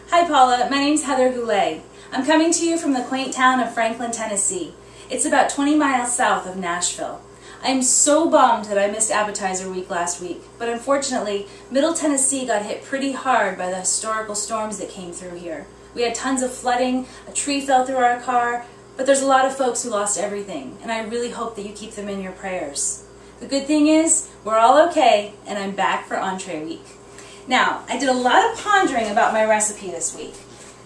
Hi Paula, my name's Heather Goulet. I'm coming to you from the quaint town of Franklin, Tennessee. It's about 20 miles south of Nashville. I'm so bummed that I missed Appetizer Week last week, but unfortunately, Middle Tennessee got hit pretty hard by the historical storms that came through here. We had tons of flooding, a tree fell through our car, but there's a lot of folks who lost everything, and I really hope that you keep them in your prayers. The good thing is, we're all okay, and I'm back for Entree Week. Now, I did a lot of pondering about my recipe this week.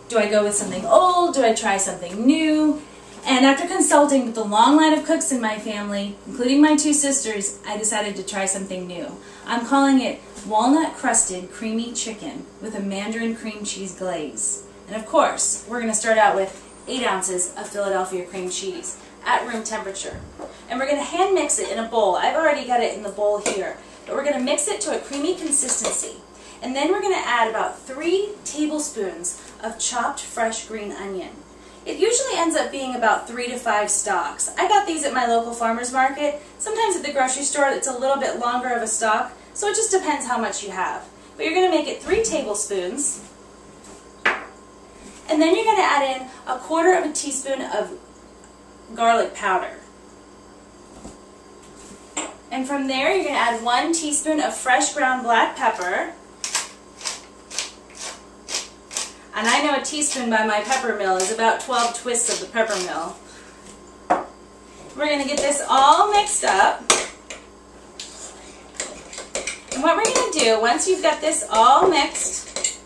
Do I go with something old? Do I try something new? And after consulting with the long line of cooks in my family, including my two sisters, I decided to try something new. I'm calling it walnut crusted creamy chicken with a mandarin cream cheese glaze. And of course, we're going to start out with 8 ounces of Philadelphia cream cheese at room temperature. And we're going to hand mix it in a bowl. I've already got it in the bowl here. But we're going to mix it to a creamy consistency. And then we're going to add about 3 tablespoons of chopped fresh green onion. It usually ends up being about 3 to 5 stalks. I got these at my local farmer's market. Sometimes at the grocery store it's a little bit longer of a stalk, so it just depends how much you have. But you're going to make it 3 tablespoons. And then you're going to add in 1/4 teaspoon of garlic powder. And from there you're going to add 1 teaspoon of fresh ground black pepper. And I know a teaspoon by my pepper mill is about 12 twists of the pepper mill. We're going to get this all mixed up. And what we're going to do, once you've got this all mixed,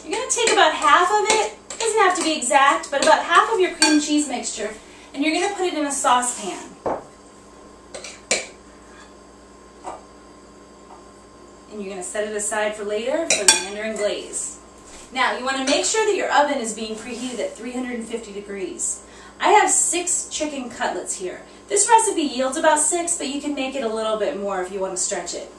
you're going to take about half of it, doesn't have to be exact, but about half of your cream cheese mixture, and you're going to put it in a saucepan. And you're going to set it aside for later for the mandarin glaze. Now, you want to make sure that your oven is being preheated at 350 degrees. I have 6 chicken cutlets here. This recipe yields about 6, but you can make it a little bit more if you want to stretch it.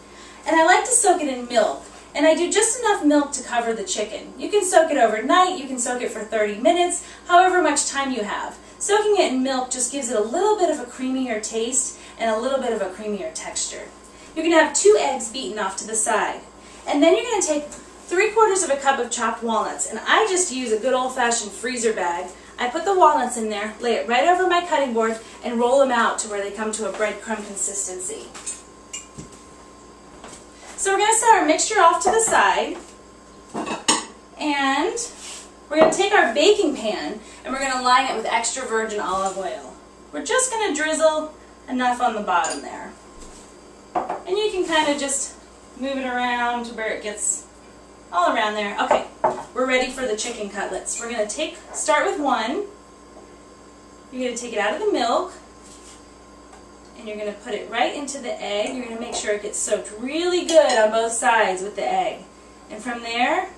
And I like to soak it in milk, and I do just enough milk to cover the chicken. You can soak it overnight, you can soak it for 30 minutes, however much time you have. Soaking it in milk just gives it a little bit of a creamier taste and a little bit of a creamier texture. You're going to have 2 eggs beaten off to the side. And then you're going to take 3/4 cup of chopped walnuts, and I just use a good old-fashioned freezer bag. I put the walnuts in there, lay it right over my cutting board, and roll them out to where they come to a breadcrumb consistency. So we're going to set our mixture off to the side, and we're going to take our baking pan and we're going to line it with extra virgin olive oil. We're just going to drizzle enough on the bottom there. And you can kind of just move it around to where it gets all around there. Okay, we're ready for the chicken cutlets. We're going to start with 1. You're going to take it out of the milk, and you're going to put it right into the egg. You're going to make sure it gets soaked really good on both sides with the egg. And from there,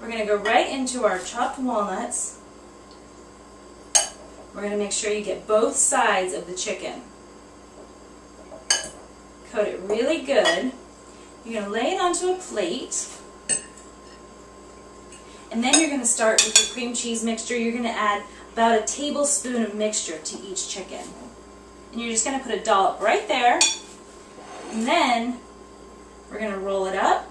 we're going to go right into our chopped walnuts. We're going to make sure you get both sides of the chicken. Coat it really good. You're going to lay it onto a plate. And then you're going to start with your cream cheese mixture. You're going to add about 1 tablespoon of mixture to each chicken. And you're just going to put a dollop right there. And then we're going to roll it up.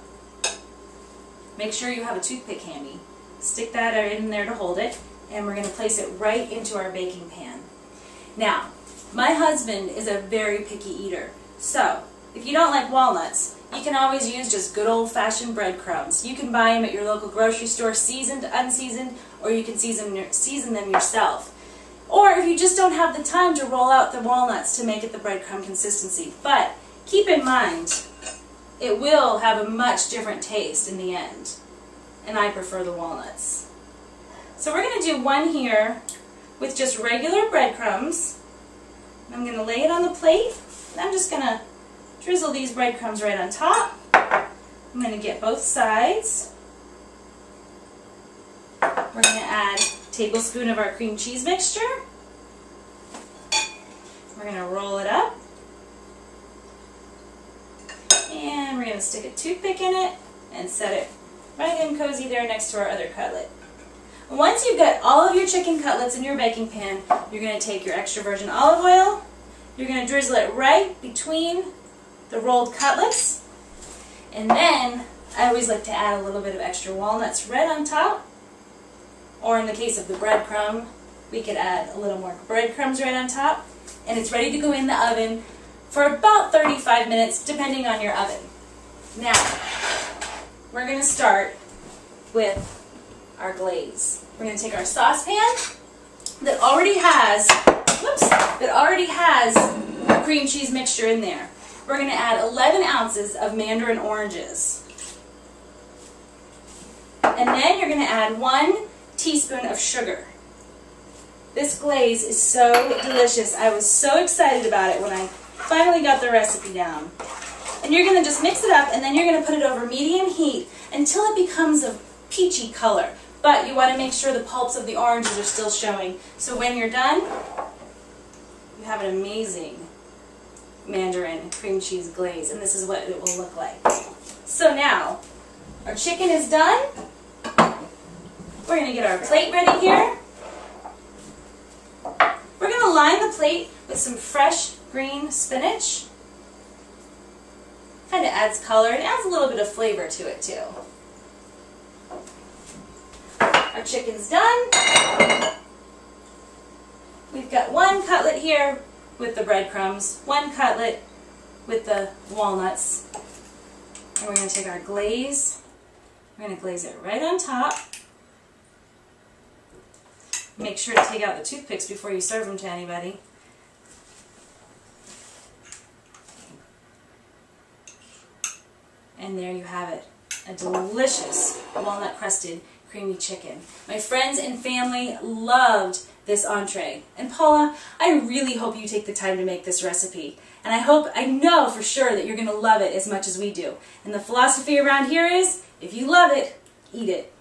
Make sure you have a toothpick handy. Stick that in there to hold it. And we're going to place it right into our baking pan. Now, my husband is a very picky eater. So, if you don't like walnuts, you can always use just good old-fashioned breadcrumbs. You can buy them at your local grocery store, seasoned, unseasoned, or you can season them yourself. Or if you just don't have the time to roll out the walnuts to make it the breadcrumb consistency. But keep in mind, it will have a much different taste in the end. And I prefer the walnuts. So we're going to do 1 here with just regular breadcrumbs. I'm going to lay it on the plate, and I'm just going to drizzle these breadcrumbs right on top. I'm going to get both sides. We're going to add a tablespoon of our cream cheese mixture. We're going to roll it up. And we're going to stick a toothpick in it and set it right in cozy there next to our other cutlet. Once you've got all of your chicken cutlets in your baking pan, you're going to take your extra virgin olive oil. You're going to drizzle it right between the rolled cutlets, and then I always like to add a little bit of extra walnuts red on top, or in the case of the breadcrumb, we could add a little more breadcrumbs right on top, and it's ready to go in the oven for about 35 minutes, depending on your oven. Now, we're going to start with our glaze. We're going to take our saucepan that already has, a cream cheese mixture in there. We're going to add 11 ounces of mandarin oranges. And then you're going to add 1 teaspoon of sugar. This glaze is so delicious. I was so excited about it when I finally got the recipe down. And you're going to just mix it up, and then you're going to put it over medium heat until it becomes a peachy color. But you want to make sure the pulps of the oranges are still showing. So when you're done, you have an amazing mandarin cream cheese glaze, and this is what it will look like. So now, our chicken is done. We're going to get our plate ready here. We're going to line the plate with some fresh green spinach. Kind of adds color and adds a little bit of flavor to it too. Our chicken's done. We've got 1 cutlet here with the breadcrumbs, 1 cutlet with the walnuts. And we're going to take our glaze. We're going to glaze it right on top. Make sure to take out the toothpicks before you serve them to anybody. And there you have it, a delicious walnut crusted creamy chicken. My friends and family loved this entree. And Paula, I really hope you take the time to make this recipe. And I know for sure that you're going to love it as much as we do. And the philosophy around here is, if you love it, eat it.